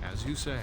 As you say.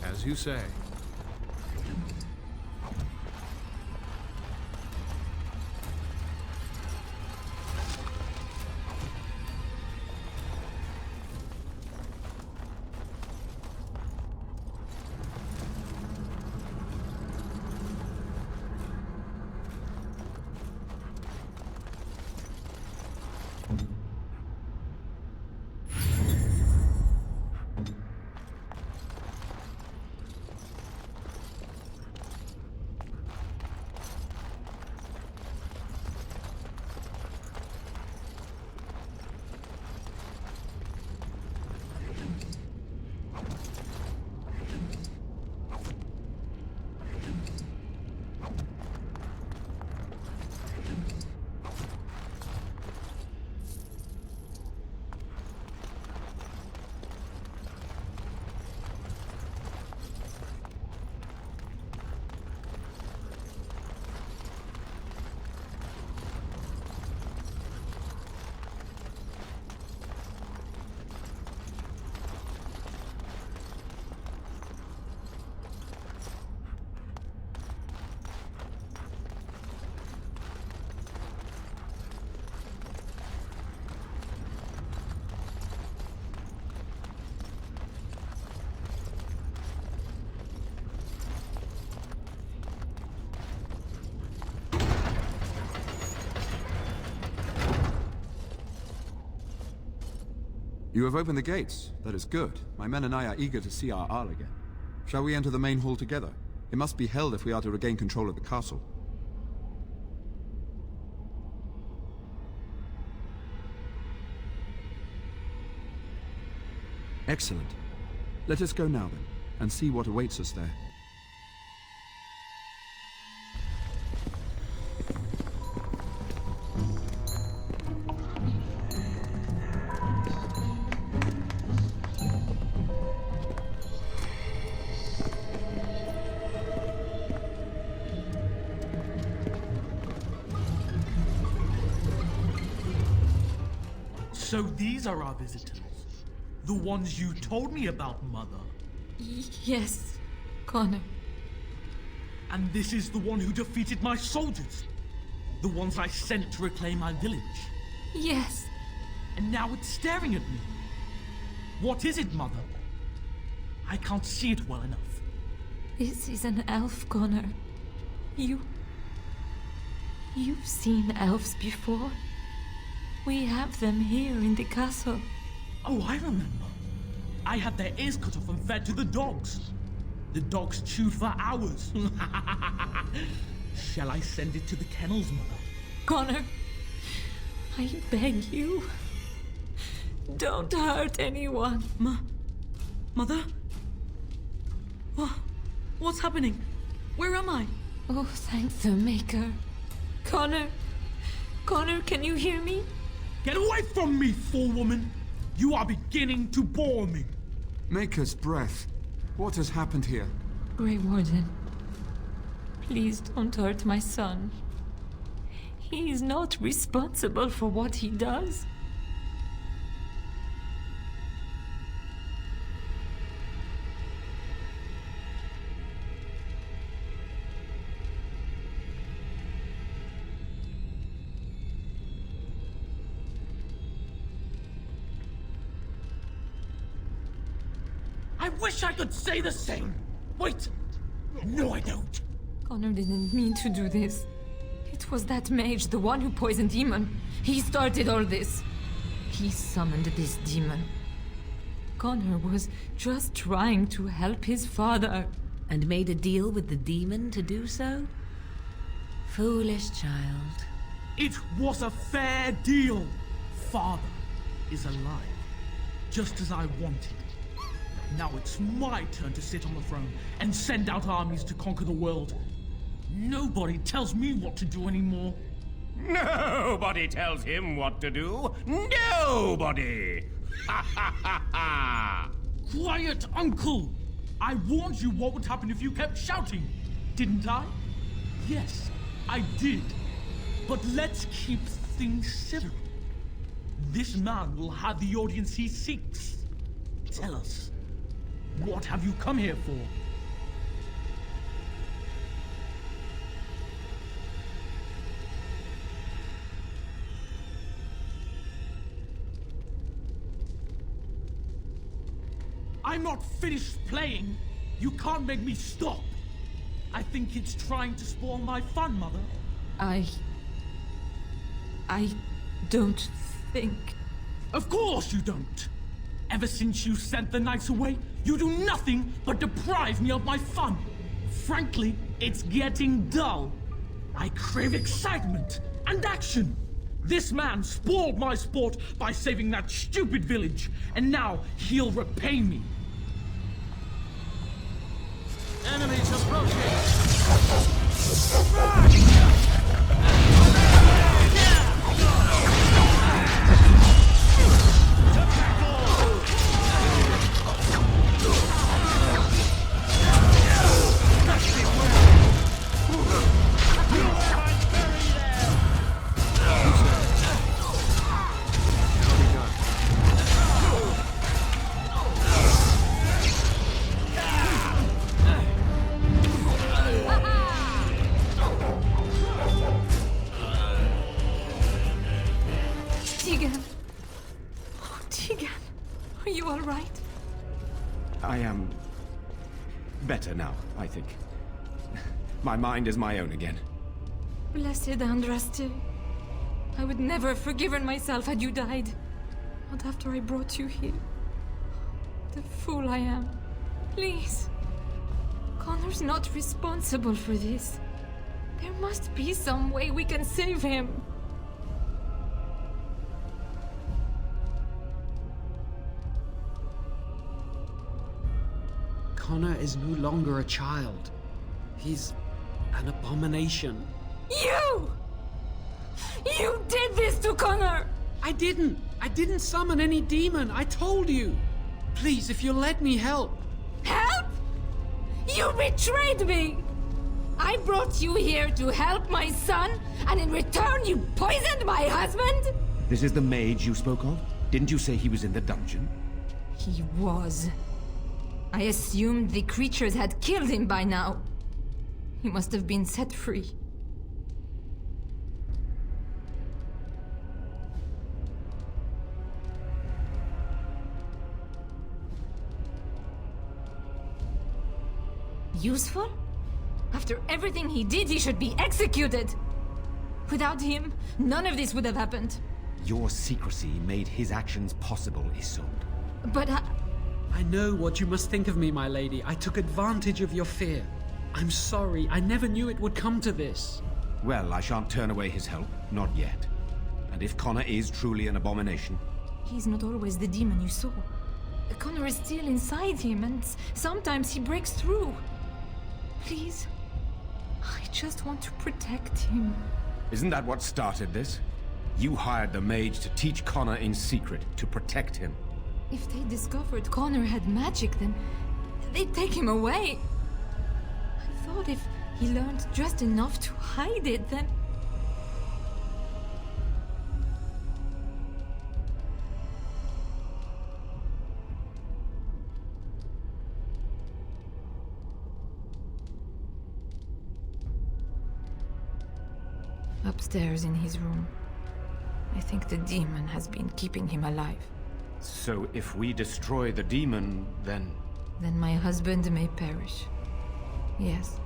As you say. You have opened the gates. That is good. My men and I are eager to see our Arl again. Shall we enter the main hall together? It must be held if we are to regain control of the castle. Excellent. Let us go now then, and see what awaits us there. So these are our visitors. The ones you told me about, Mother. Yes, Connor. And this is the one who defeated my soldiers. The ones I sent to reclaim my village. Yes. And now it's staring at me. What is it, Mother? I can't see it well enough. This is an elf, Connor. You've seen elves before. We have them here in the castle. Oh, I remember. I had their ears cut off and fed to the dogs. The dogs chewed for hours. Shall I send it to the kennels, Mother? Connor, I beg you. Don't hurt anyone. Mother? What's happening? Where am I? Oh, thank the Maker. Connor, can you hear me? Get away from me, fool woman! You are beginning to bore me. Maker's breath. What has happened here? Grey Warden, please don't hurt my son. He is not responsible for what he does. I wish I could say the same. Wait. No, I don't. Connor didn't mean to do this. It was that mage, the one who poisoned Demon. He started all this. He summoned this demon. Connor was just trying to help his father. And made a deal with the demon to do so? Foolish child. It was a fair deal. Father is alive, just as I wanted. Now it's my turn to sit on the throne and send out armies to conquer the world. Nobody tells me what to do anymore. Nobody tells him what to do. Nobody! Ha ha ha ha! Quiet, Uncle! I warned you what would happen if you kept shouting, didn't I? Yes, I did. But let's keep things civil. This man will have the audience he seeks. Tell us, what have you come here for? I'm not finished playing. You can't make me stop. I think it's trying to spoil my fun, Mother. I don't think... Of course you don't. Ever since you sent the knights away, you do nothing but deprive me of my fun. Frankly, it's getting dull. I crave excitement and action. This man spoiled my sport by saving that stupid village, and now he'll repay me. Enemies approaching! Tegan. Oh, Tegan. Are you all right? I am better now, I think. My mind is my own again. Blessed Andraste. I would never have forgiven myself had you died. Not after I brought you here. The fool I am. Please. Connor's not responsible for this. There must be some way we can save him. Connor is no longer a child. He's an abomination. You! You did this to Connor! I didn't summon any demon. I told you. Please, if you'll let me help. Help? You betrayed me! I brought you here to help my son, and in return you poisoned my husband? This is the mage you spoke of? Didn't you say he was in the dungeon? He was. I assumed the creatures had killed him by now. He must have been set free. useful? After everything he did, he should be executed! Without him, none of this would have happened. Your secrecy made his actions possible, Isolde. But I know what you must think of me, my lady. I took advantage of your fear. I'm sorry. I never knew it would come to this. Well, I shan't turn away his help. Not yet. And if Connor is truly an abomination... He's not always the demon you saw. Connor is still inside him, and sometimes he breaks through. Please, I just want to protect him. Isn't that what started this? You hired the mage to teach Connor in secret, to protect him. If they discovered Connor had magic, then they'd take him away. I thought if he learned just enough to hide it, then... Upstairs in his room. I think the demon has been keeping him alive. So if we destroy the demon, then... Then my husband may perish. Yes.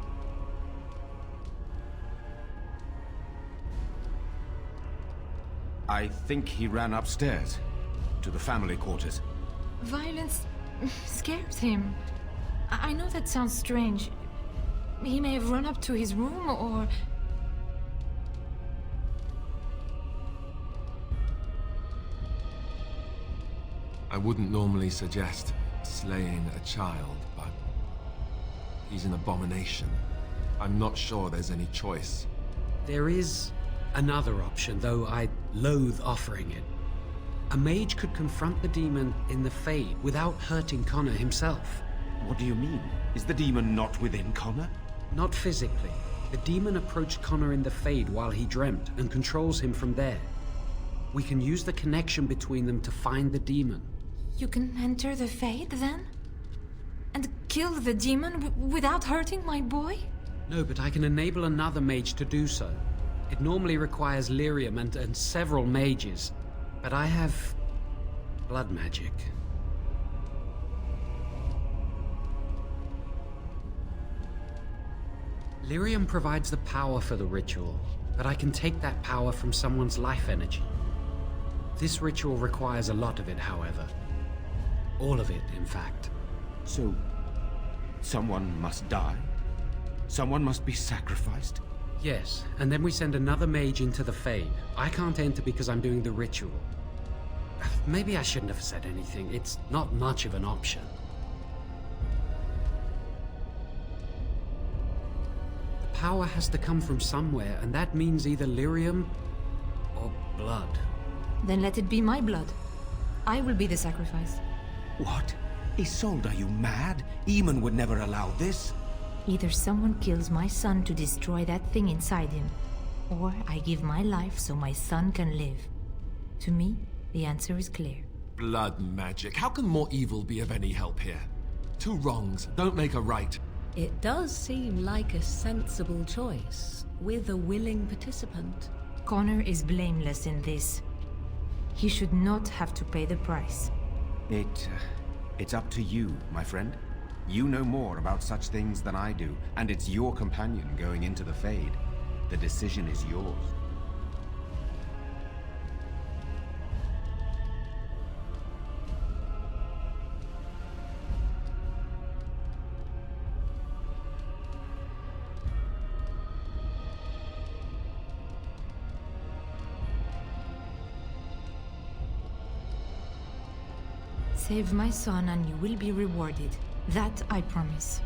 I think he ran upstairs, to the family quarters. Violence scares him. I know that sounds strange. He may have run up to his room, or... I wouldn't normally suggest slaying a child, but he's an abomination. I'm not sure there's any choice. There is another option, though I loathe offering it. A mage could confront the demon in the Fade without hurting Connor himself. What do you mean? Is the demon not within Connor? Not physically. The demon approached Connor in the Fade while he dreamt and controls him from there. We can use the connection between them to find the demon. You can enter the Fade, then? And kill the demon without hurting my boy? No, but I can enable another mage to do so. It normally requires lyrium and several mages, but I have blood magic. Lyrium provides the power for the ritual, but I can take that power from someone's life energy. This ritual requires a lot of it, however. All of it, in fact. So, someone must die? Someone must be sacrificed? Yes, and then we send another mage into the Fade. I can't enter because I'm doing the ritual. Maybe I shouldn't have said anything. It's not much of an option. The power has to come from somewhere, and that means either lyrium or blood. Then let it be my blood. I will be the sacrifice. What? Isolde, are you mad? Eamon would never allow this. Either someone kills my son to destroy that thing inside him, or I give my life so my son can live. To me, the answer is clear. Blood magic. How can more evil be of any help here? Two wrongs don't make a right. It does seem like a sensible choice, with a willing participant. Connor is blameless in this. He should not have to pay the price. It's up to you, my friend. You know more about such things than I do, and it's your companion going into the Fade. The decision is yours. Save my son and you will be rewarded. That I promise.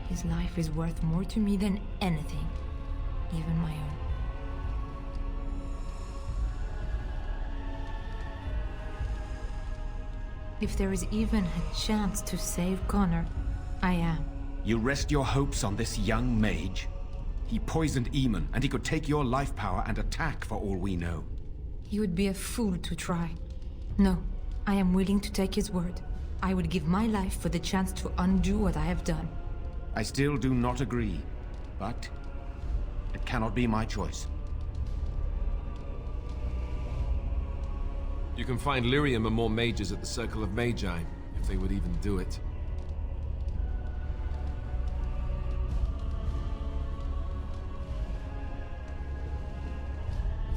His life is worth more to me than anything, even my own. If there is even a chance to save Connor, I am. You rest your hopes on this young mage? He poisoned Eamon, and he could take your life power and attack for all we know. He would be a fool to try. No, I am willing to take his word. I would give my life for the chance to undo what I have done. I still do not agree, but it cannot be my choice. You can find lyrium and more mages at the Circle of Magi, if they would even do it.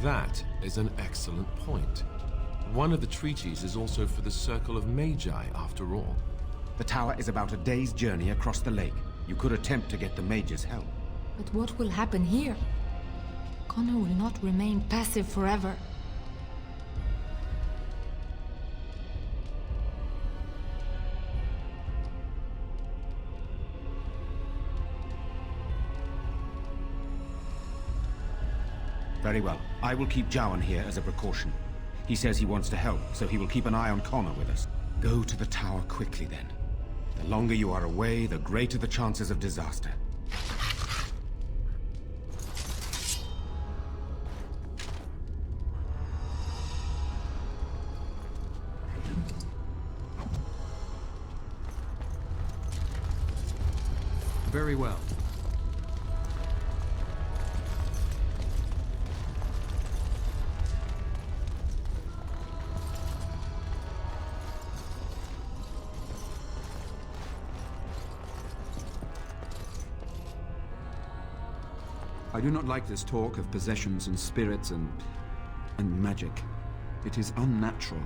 That is an excellent point. One of the treaties is also for the Circle of Magi, after all. The tower is about a day's journey across the lake. You could attempt to get the mage's help. But what will happen here? Connor will not remain passive forever. Very well. I will keep Jowan here as a precaution. He says he wants to help, so he will keep an eye on Connor with us. Go to the tower quickly, then. The longer you are away, the greater the chances of disaster. Very well. I do not like this talk of possessions and spirits and magic. It is unnatural.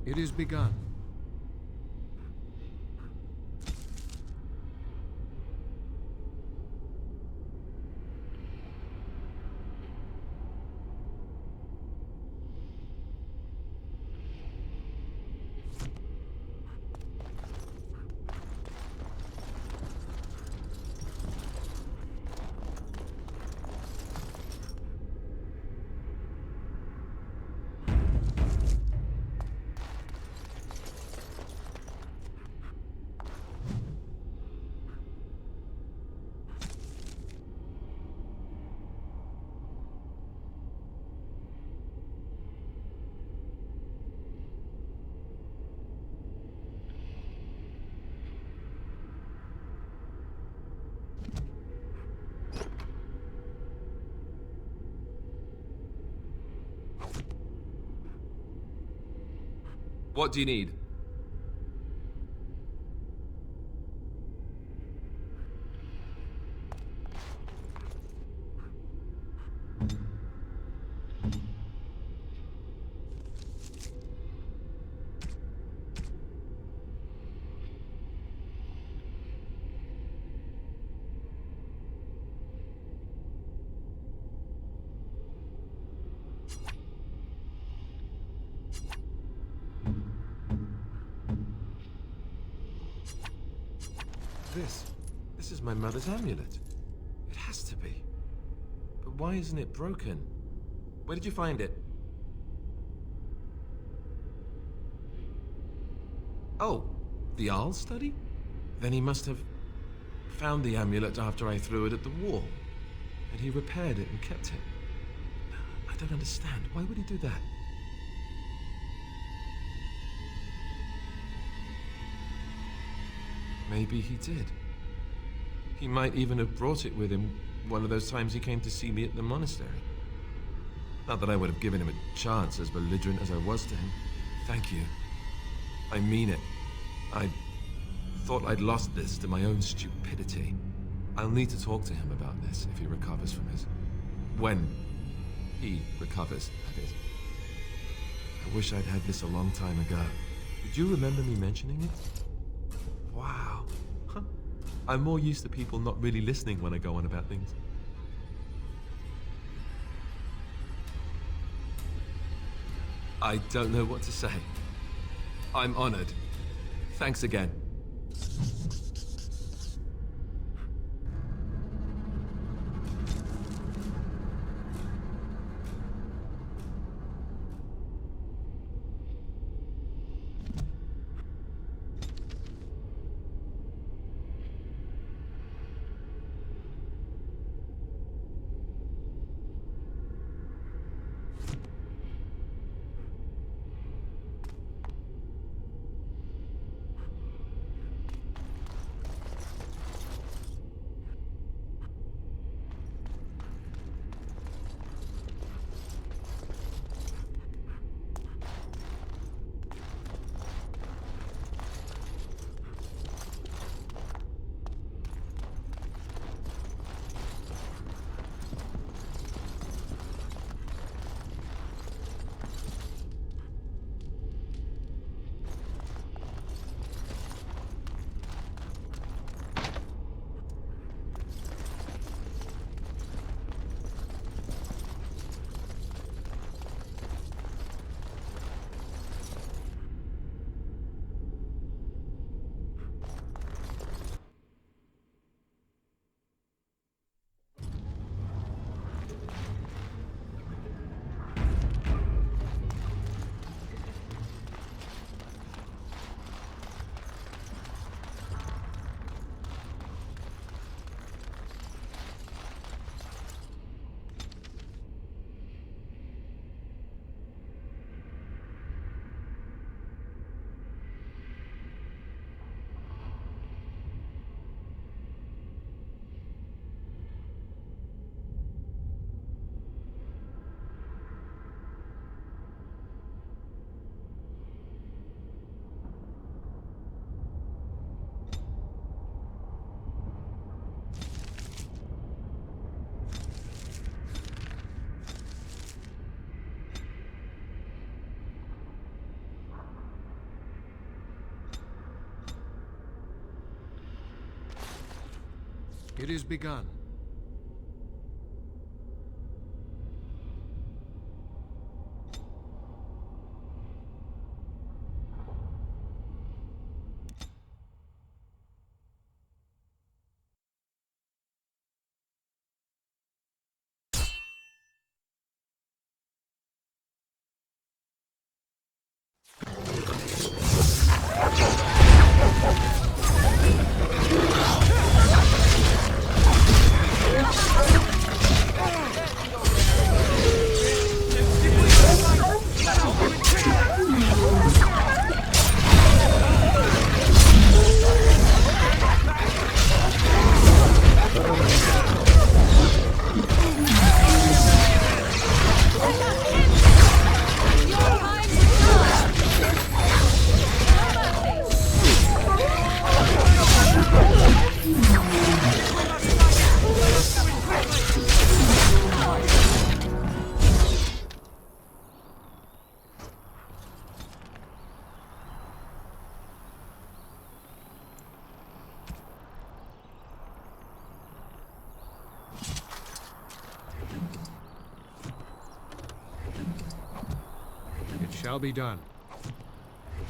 It is begun. What do you need? This is my mother's amulet. It has to be. But why isn't it broken? Where did you find it? Oh, the Jarl's study? Then he must have found the amulet after I threw it at the wall. And he repaired it and kept it. I don't understand. Why would he do that? Maybe he did. He might even have brought it with him one of those times he came to see me at the monastery. Not that I would have given him a chance, as belligerent as I was to him. Thank you. I mean it. I thought I'd lost this to my own stupidity. I'll need to talk to him about this if he recovers from his... When he recovers, that is. I wish I'd had this a long time ago. Did you remember me mentioning it? Wow. Huh. I'm more used to people not really listening when I go on about things. I don't know what to say. I'm honored. Thanks again. It is begun. shall be done.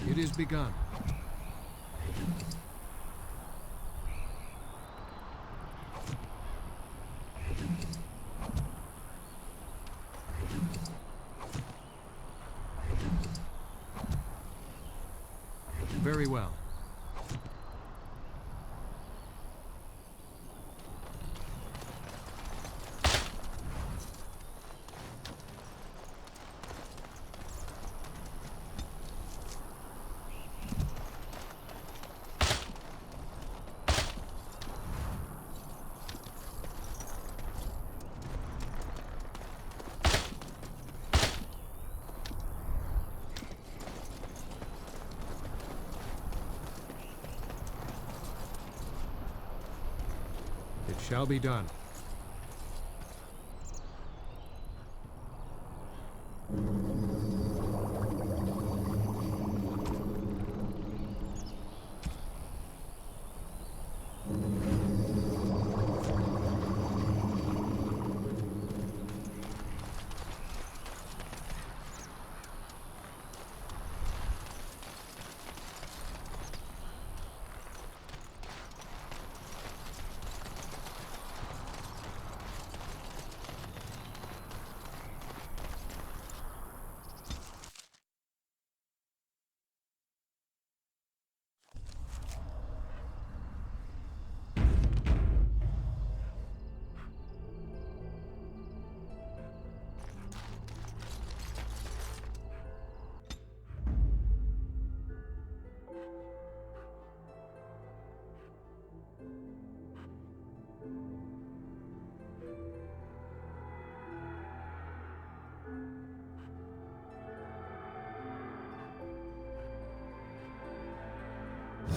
It is begun. Very well. It shall be done.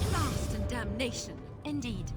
Blast and damnation. Indeed.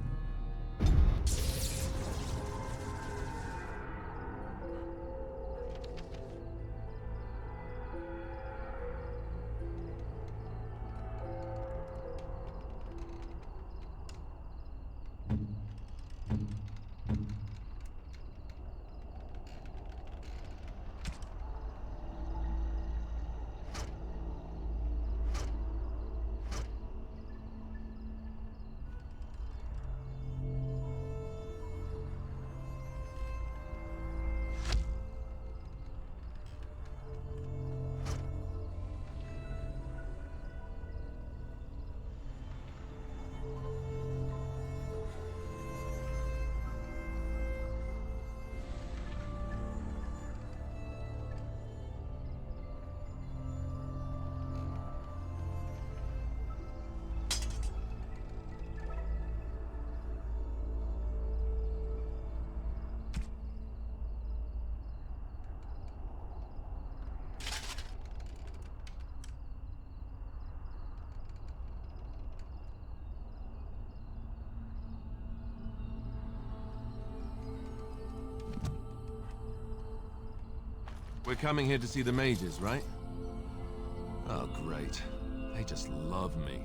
We're coming here to see the mages, right? Oh, great. They just love me.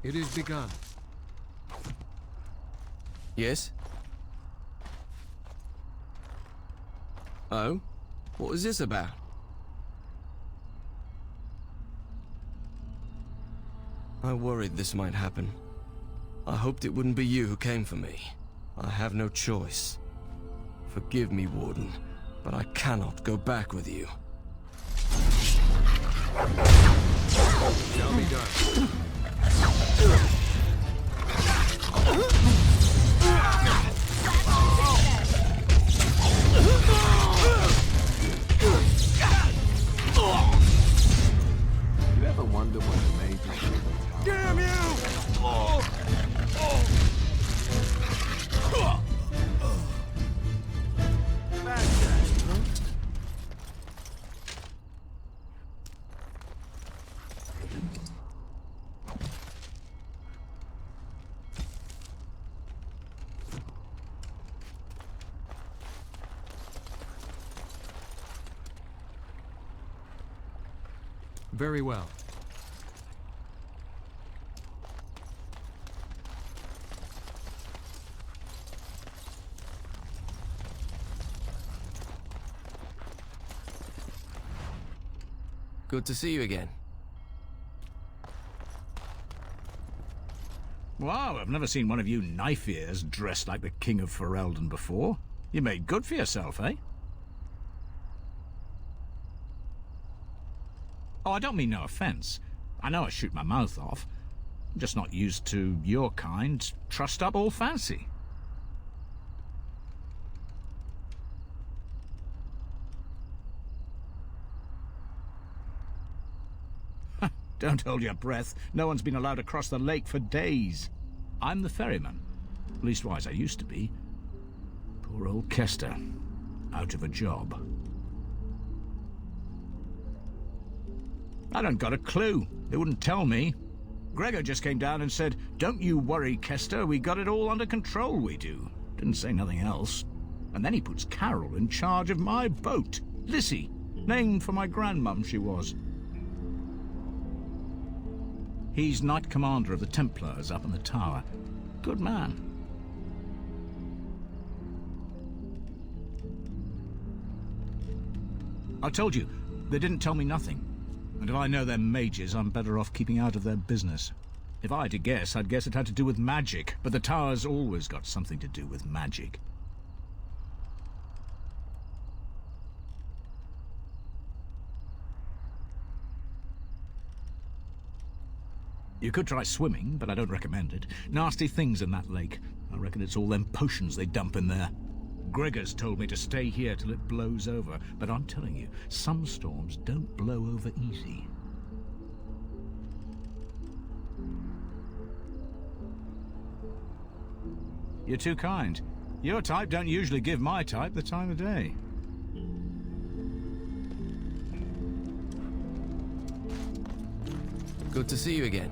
It is begun. Yes? Oh? What was this about? I worried this might happen. I hoped it wouldn't be you who came for me. I have no choice. Forgive me, Warden, but I cannot go back with you. Shall be done. You ever wonder what the mage is doing? Damn you! Very well. Good to see you again. Wow, I've never seen one of you knife-ears dressed like the King of Ferelden before. You made good for yourself, eh? Oh, I don't mean no offense. I know I shoot my mouth off. I'm just not used to your kind, trussed-up all fancy. Don't hold your breath. No one's been allowed across the lake for days. I'm the ferryman. Leastwise, I used to be. Poor old Kester. Out of a job. I don't got a clue. They wouldn't tell me. Gregor just came down and said, "Don't you worry, Kester. We got it all under control, we do." Didn't say nothing else. And then he puts Carol in charge of my boat. Lissy. Named for my grandmum she was. He's Knight Commander of the Templars up in the tower. Good man. I told you, they didn't tell me nothing. And if I know they're mages, I'm better off keeping out of their business. If I had to guess, I'd guess it had to do with magic. But the tower's always got something to do with magic. You could try swimming, but I don't recommend it. Nasty things in that lake. I reckon it's all them potions they dump in there. Gregor's told me to stay here till it blows over, but I'm telling you, some storms don't blow over easy. You're too kind. Your type don't usually give my type the time of day. Good to see you again.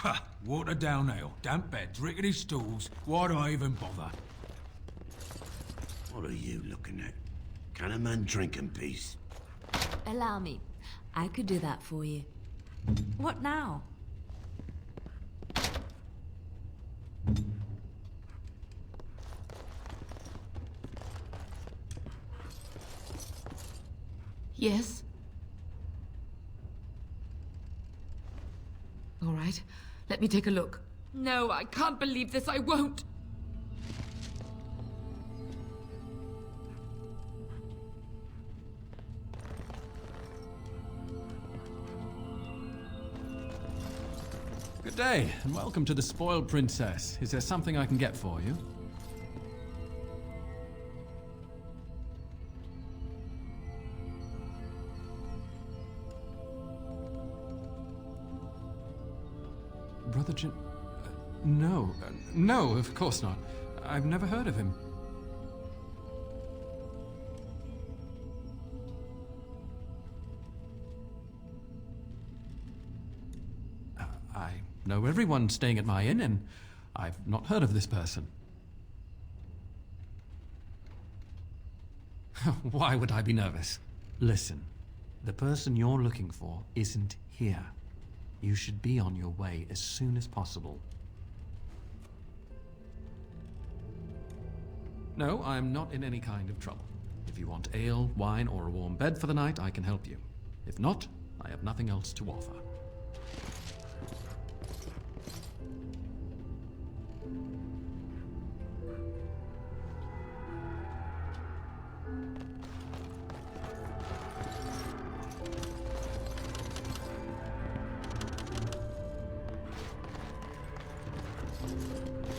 Ha! Watered down ale, damp beds, rickety stools. Why do I even bother? What are you looking at? Can a man drink in peace? Allow me. I could do that for you. What now? Yes? All right. Let me take a look. No, I can't believe this. I won't. Good day, and welcome to the Spoiled Princess. Is there something I can get for you? Brother Jin... no. No, of course not. I've never heard of him. I know everyone staying at my inn, and I've not heard of this person. Why would I be nervous? Listen, the person you're looking for isn't here. You should be on your way as soon as possible. No, I'm not in any kind of trouble. If you want ale, wine, or a warm bed for the night, I can help you. If not, I have nothing else to offer.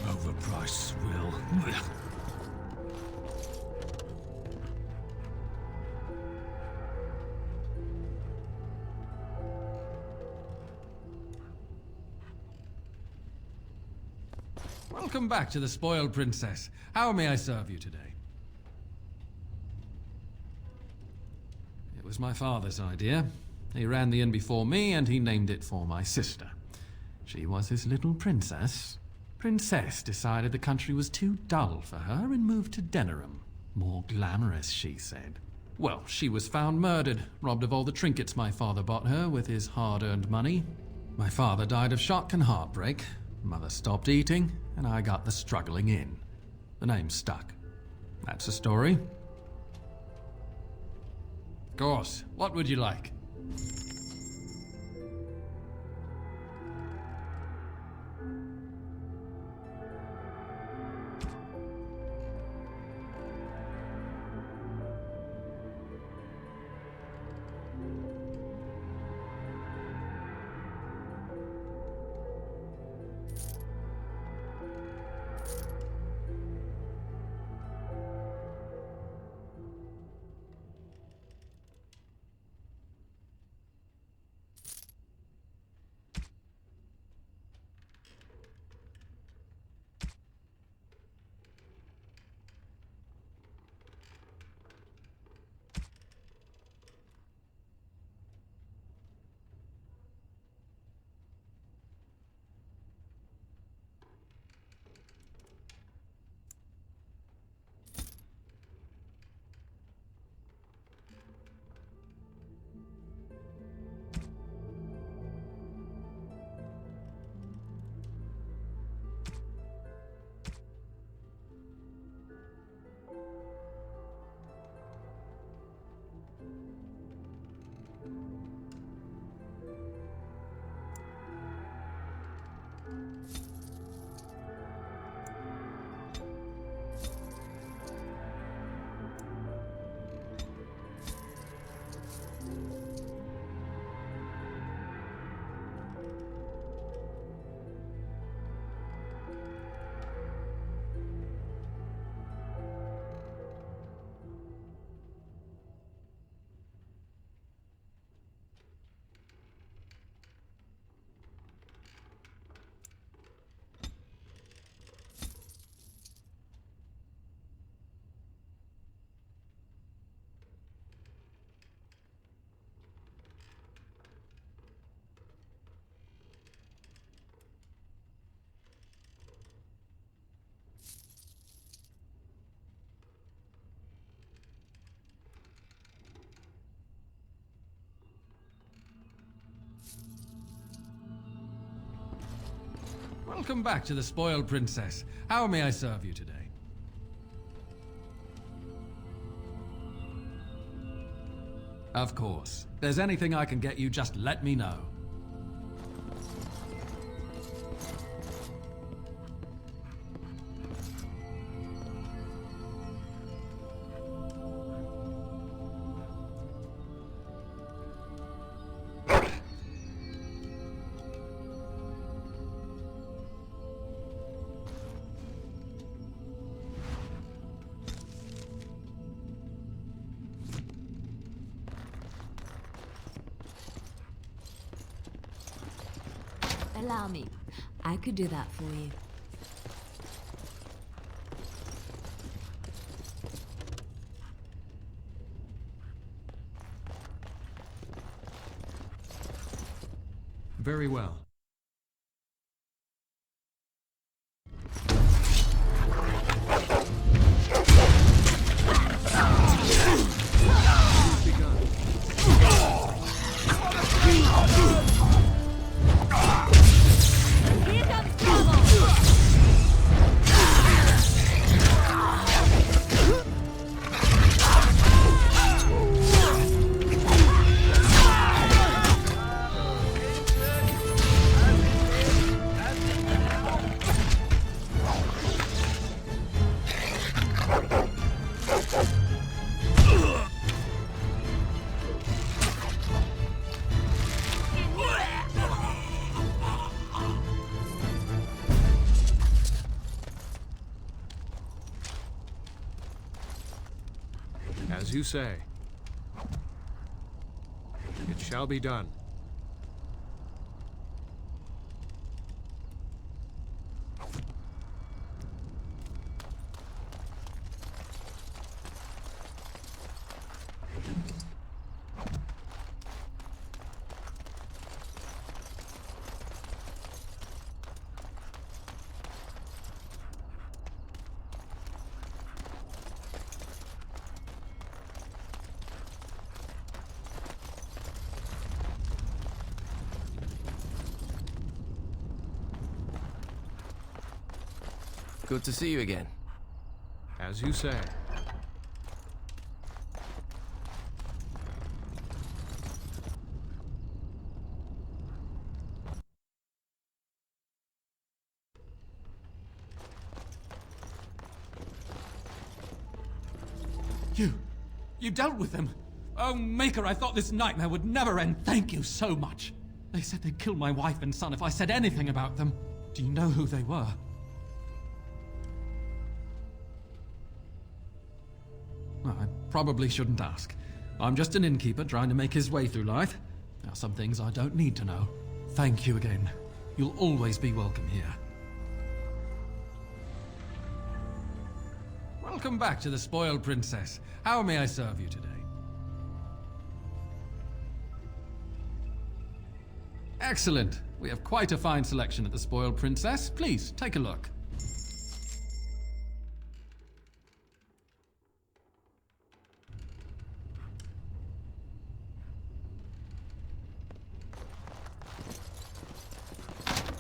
Overprice, Will. Welcome back to the Spoiled Princess. How may I serve you today? It was my father's idea. He ran the inn before me, and he named it for my sister. She was his little princess. Princess decided the country was too dull for her and moved to Denerim. More glamorous, she said. Well, she was found murdered, robbed of all the trinkets my father bought her with his hard-earned money. My father died of shock and heartbreak. Mother stopped eating, and I got the struggling inn. The name stuck. That's the story. Of course. What would you like? Welcome back to the Spoiled Princess. How may I serve you today? Of course. If there's anything I can get you, just let me know. Allow me. I could do that for you. Very well. As you say. It shall be done. Good to see you again. As you say. You dealt with them. Oh, Maker, I thought this nightmare would never end. Thank you so much. They said they'd kill my wife and son if I said anything about them. Do you know who they were? Well, I probably shouldn't ask. I'm just an innkeeper trying to make his way through life. There are some things I don't need to know. Thank you again. You'll always be welcome here. Welcome back to the Spoiled Princess. How may I serve you today? Excellent. We have quite a fine selection at the Spoiled Princess. Please, take a look.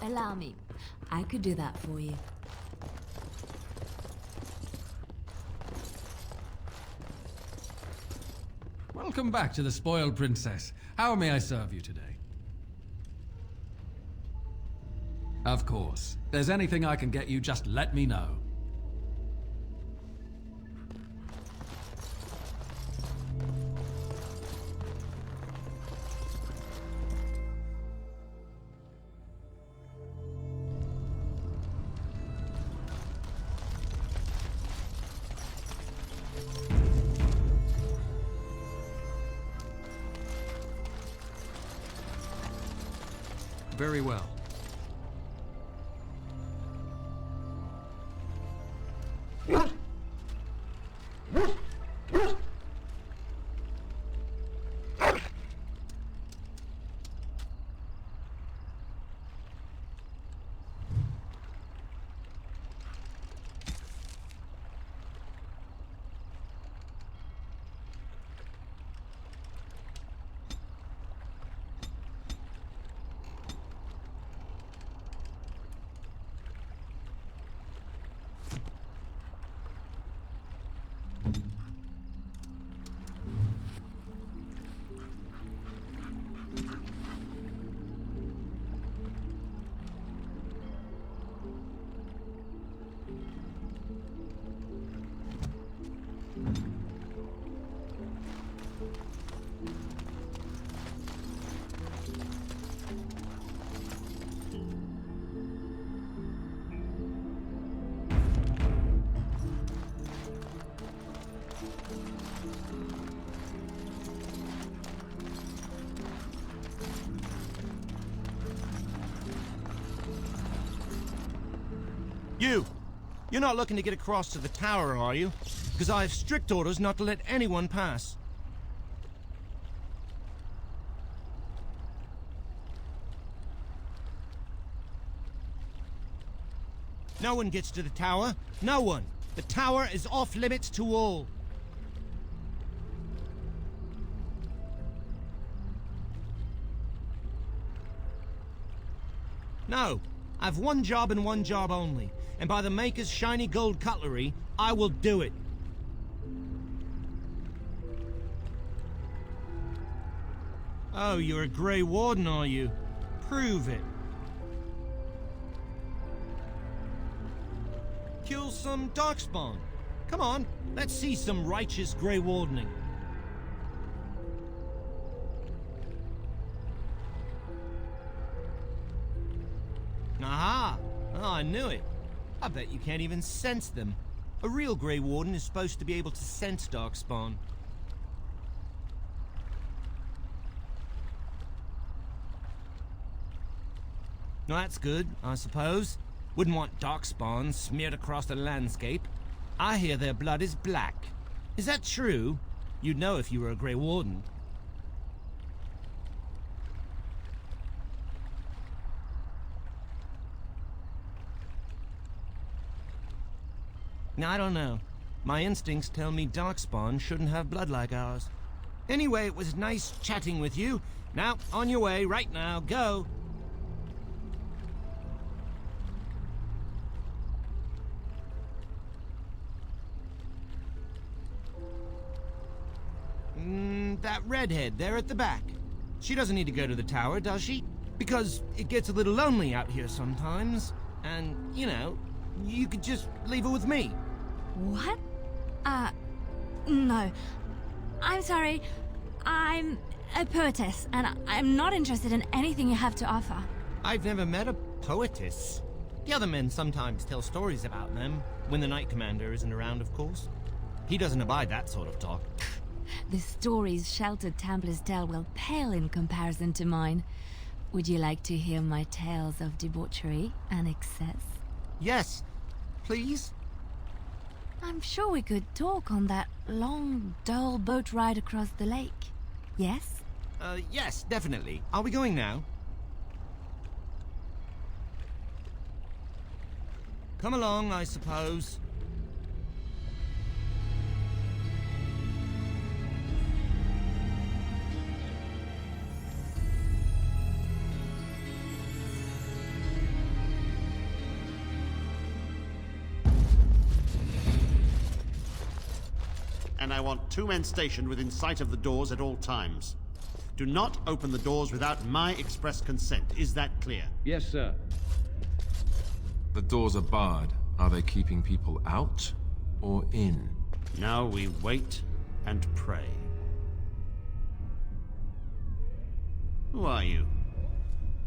Allow me. I could do that for you. Welcome back to the Spoiled Princess. How may I serve you today? Of course. If there's anything I can get you, just let me know. Very well. You're not looking to get across to the tower, are you? Because I have strict orders not to let anyone pass. No one gets to the tower. No one. The tower is off limits to all. No. I've one job and one job only. And by the Maker's shiny gold cutlery, I will do it. Oh, you're a Grey Warden, are you? Prove it. Kill some Darkspawn. Come on, let's see some righteous Grey Wardening. Aha! Oh, I knew it. I bet you can't even sense them. A real Grey Warden is supposed to be able to sense Darkspawn. Well, that's good, I suppose. Wouldn't want darkspawn smeared across the landscape. I hear their blood is black. Is that true? You'd know if you were a Grey Warden. I don't know. My instincts tell me darkspawn shouldn't have blood like ours. Anyway, it was nice chatting with you. Now, on your way, right now, go! That redhead there at the back. She doesn't need to go to the tower, does she? Because it gets a little lonely out here sometimes. And, you know, you could just leave her with me. What? No. I'm sorry. I'm a poetess, and I'm not interested in anything you have to offer. I've never met a poetess. The other men sometimes tell stories about them, when the Knight Commander isn't around, of course. He doesn't abide that sort of talk. The stories sheltered Templars tell will pale in comparison to mine. Would you like to hear my tales of debauchery and excess? Yes, please. I'm sure we could talk on that long, dull boat ride across the lake. Yes? Yes, definitely. Are we going now? Come along, I suppose. And I want 2 men stationed within sight of the doors at all times. Do not open the doors without my express consent. Is that clear? Yes, sir. The doors are barred. Are they keeping people out or in? Now we wait and pray. Who are you?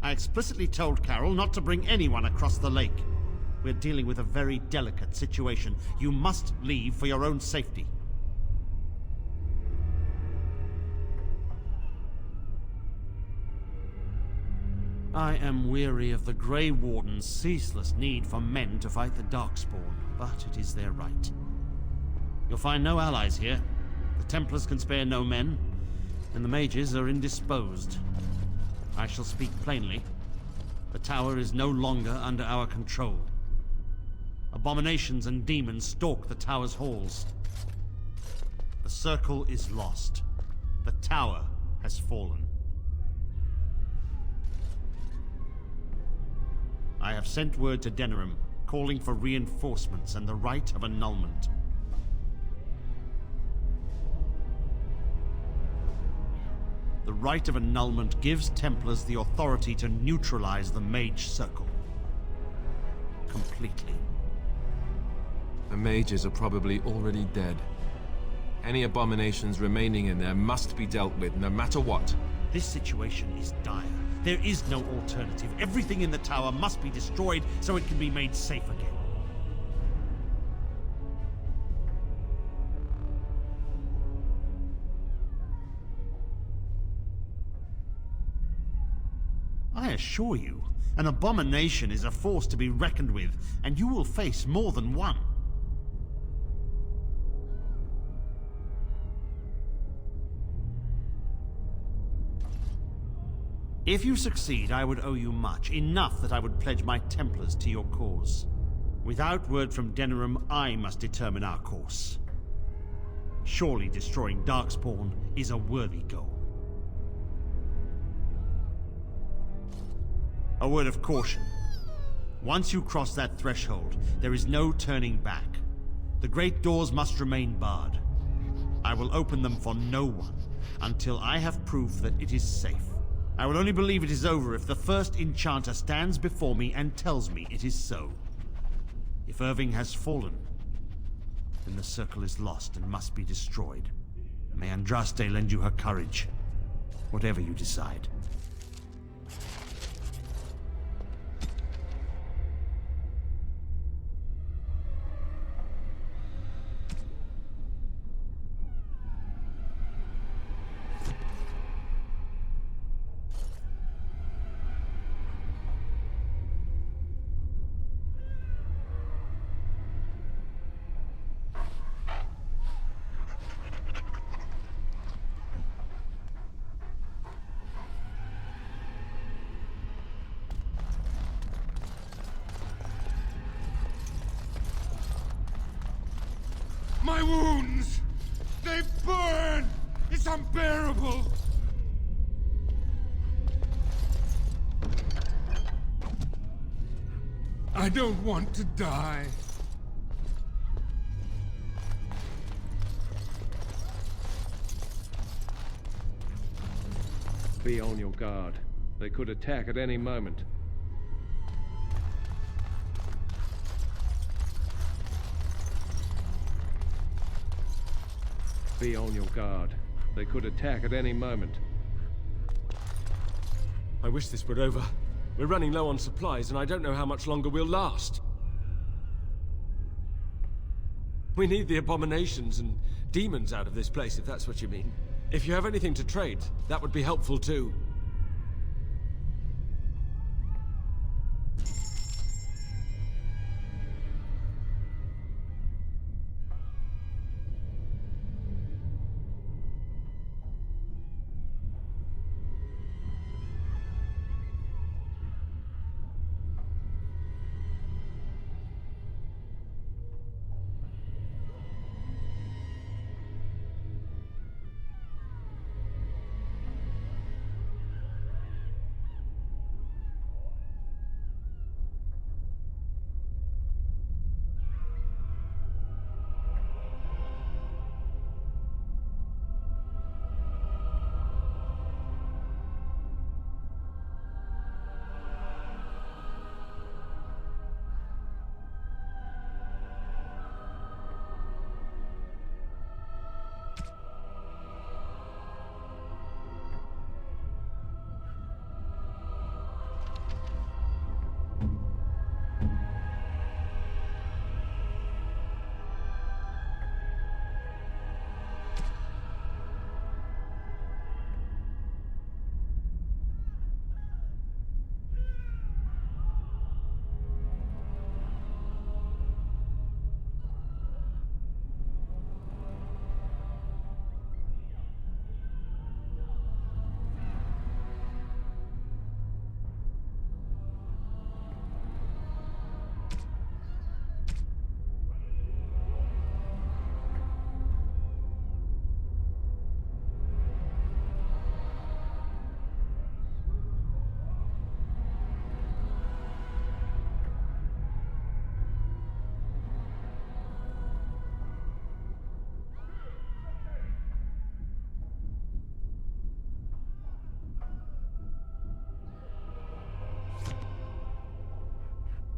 I explicitly told Carol not to bring anyone across the lake. We're dealing with a very delicate situation. You must leave for your own safety. I am weary of the Grey Warden's ceaseless need for men to fight the Darkspawn, but it is their right. You'll find no allies here. The Templars can spare no men, and the mages are indisposed. I shall speak plainly. The tower is no longer under our control. Abominations and demons stalk the tower's halls. The circle is lost. The tower has fallen. I have sent word to Denerim, calling for reinforcements and the right of annulment. The right of annulment gives Templars the authority to neutralize the Mage Circle. Completely. The mages are probably already dead. Any abominations remaining in there must be dealt with, no matter what. This situation is dire. There is no alternative. Everything in the tower must be destroyed so it can be made safe again. I assure you, an abomination is a force to be reckoned with, and you will face more than one. If you succeed, I would owe you much, enough that I would pledge my Templars to your cause. Without word from Denerim, I must determine our course. Surely destroying Darkspawn is a worthy goal. A word of caution. Once you cross that threshold, there is no turning back. The great doors must remain barred. I will open them for no one, until I have proof that it is safe. I will only believe it is over if the first enchanter stands before me and tells me it is so. If Irving has fallen, then the circle is lost and must be destroyed. May Andraste lend you her courage, whatever you decide. My wounds! They burn! It's unbearable! I don't want to die. Be on your guard. They could attack at any moment. Be on your guard. They could attack at any moment. I wish this were over. We're running low on supplies, and I don't know how much longer we'll last. We need the abominations and demons out of this place, if that's what you mean. If you have anything to trade, that would be helpful too.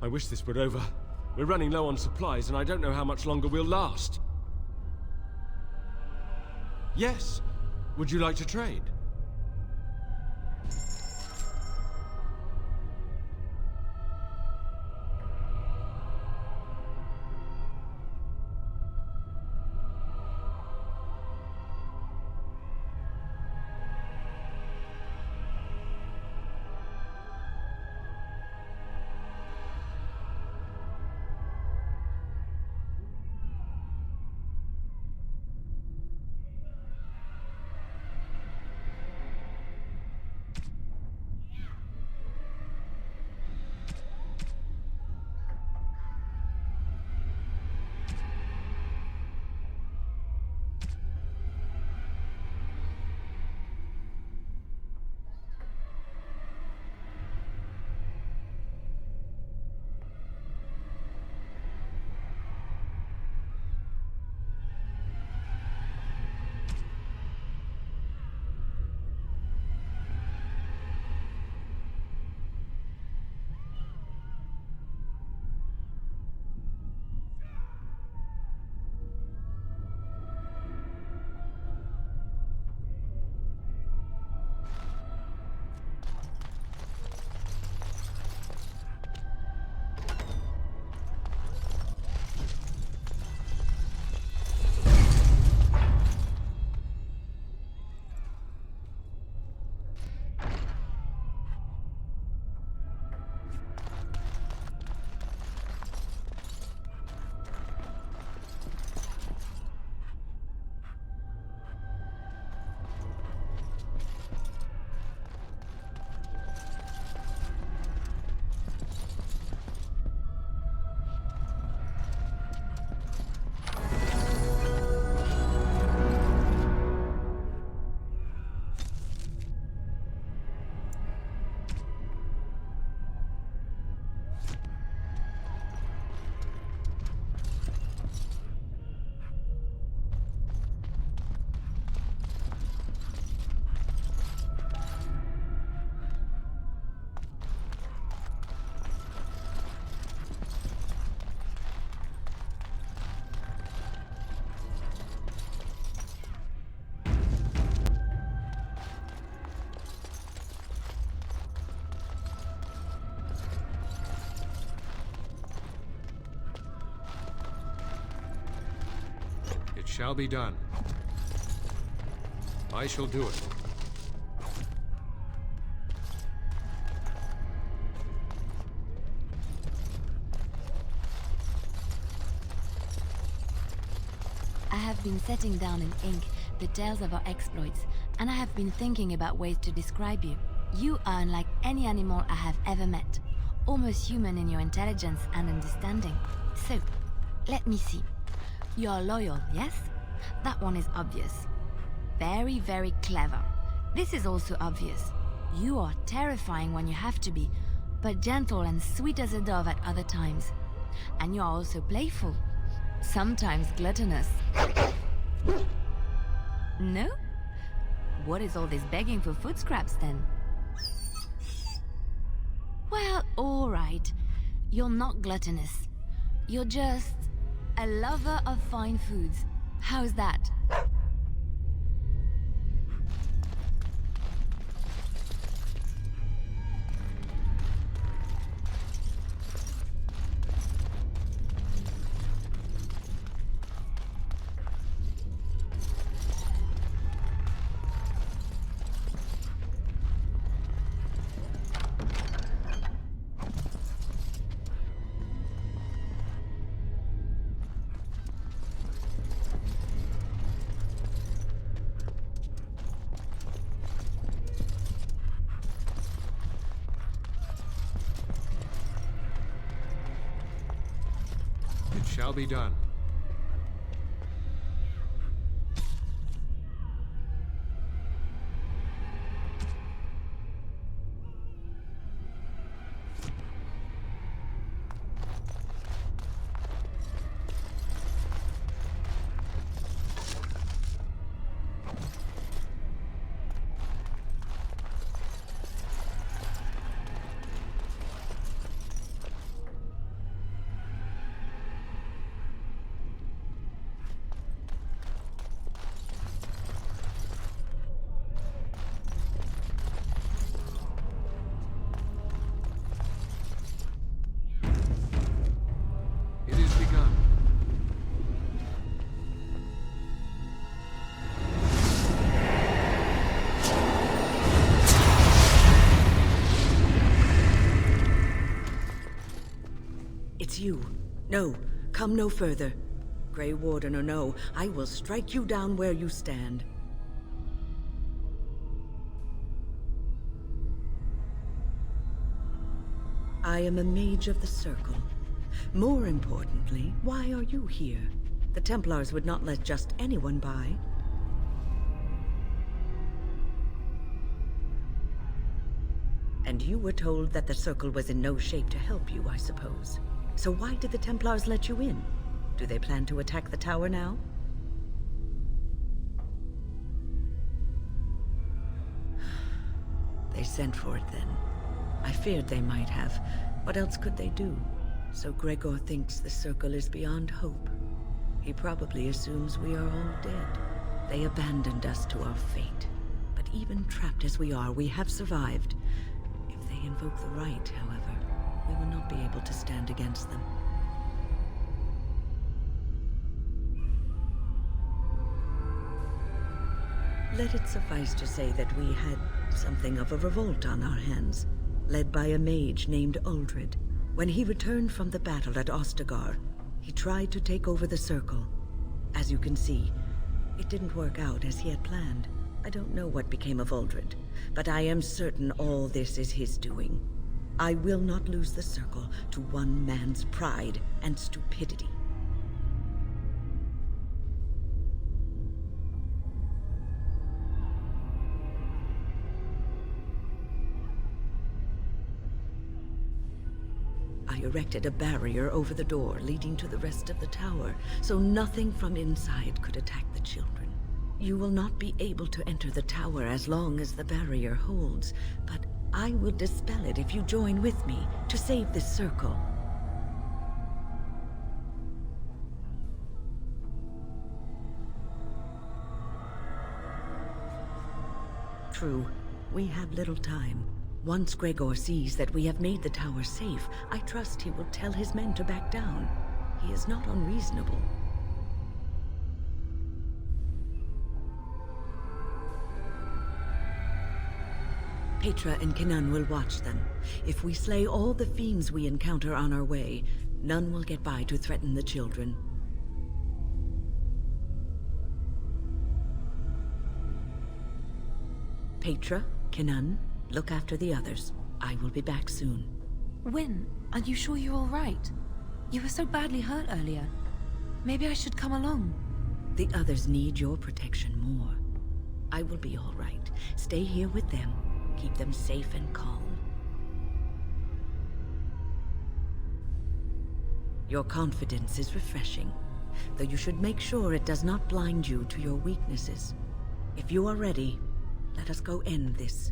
I wish this were over. We're running low on supplies, and I don't know how much longer we'll last. Yes. Would you like to trade? shall be done. I shall do it. I have been setting down in ink the tales of our exploits, and I have been thinking about ways to describe you. You are unlike any animal I have ever met, almost human in your intelligence and understanding. So, let me see. You're loyal, yes? That one is obvious. Very, very clever. This is also obvious. You are terrifying when you have to be, but gentle and sweet as a dove at other times. And you are also playful. Sometimes gluttonous. No? What is all this begging for food scraps then? Well, alright. You're not gluttonous. You're just a lover of fine foods. How's that? Shall be done. It's you. No, come no further. Grey Warden or no, I will strike you down where you stand. I am a mage of the Circle. More importantly, why are you here? The Templars would not let just anyone by. And you were told that the Circle was in no shape to help you, I suppose. So why did the Templars let you in? Do they plan to attack the tower now? They sent for it then. I feared they might have. What else could they do? So Gregor thinks the Circle is beyond hope. He probably assumes we are all dead. They abandoned us to our fate. But even trapped as we are, we have survived. If they invoke the right, however, we will not be able to stand against them. Let it suffice to say that we had something of a revolt on our hands, led by a mage named Uldred. When he returned from the battle at Ostagar, he tried to take over the Circle. As you can see, it didn't work out as he had planned. I don't know what became of Uldred, but I am certain all this is his doing. I will not lose the Circle to one man's pride and stupidity. I erected a barrier over the door leading to the rest of the tower, so nothing from inside could attack the children. You will not be able to enter the tower as long as the barrier holds, but I will dispel it if you join with me to save this Circle. True, we have little time. Once Gregor sees that we have made the tower safe, I trust he will tell his men to back down. He is not unreasonable. Petra and Kenan will watch them. If we slay all the fiends we encounter on our way, none will get by to threaten the children. Petra, Kenan, look after the others. I will be back soon. When? Are you sure you're all right? You were so badly hurt earlier. Maybe I should come along. The others need your protection more. I will be all right. Stay here with them. Keep them safe and calm. Your confidence is refreshing, though you should make sure it does not blind you to your weaknesses. If you are ready, let us go end this.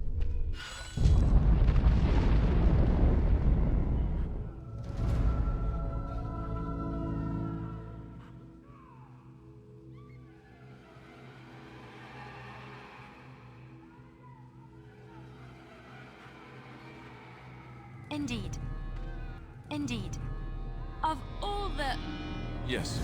Indeed. Indeed. Of all the... Yes.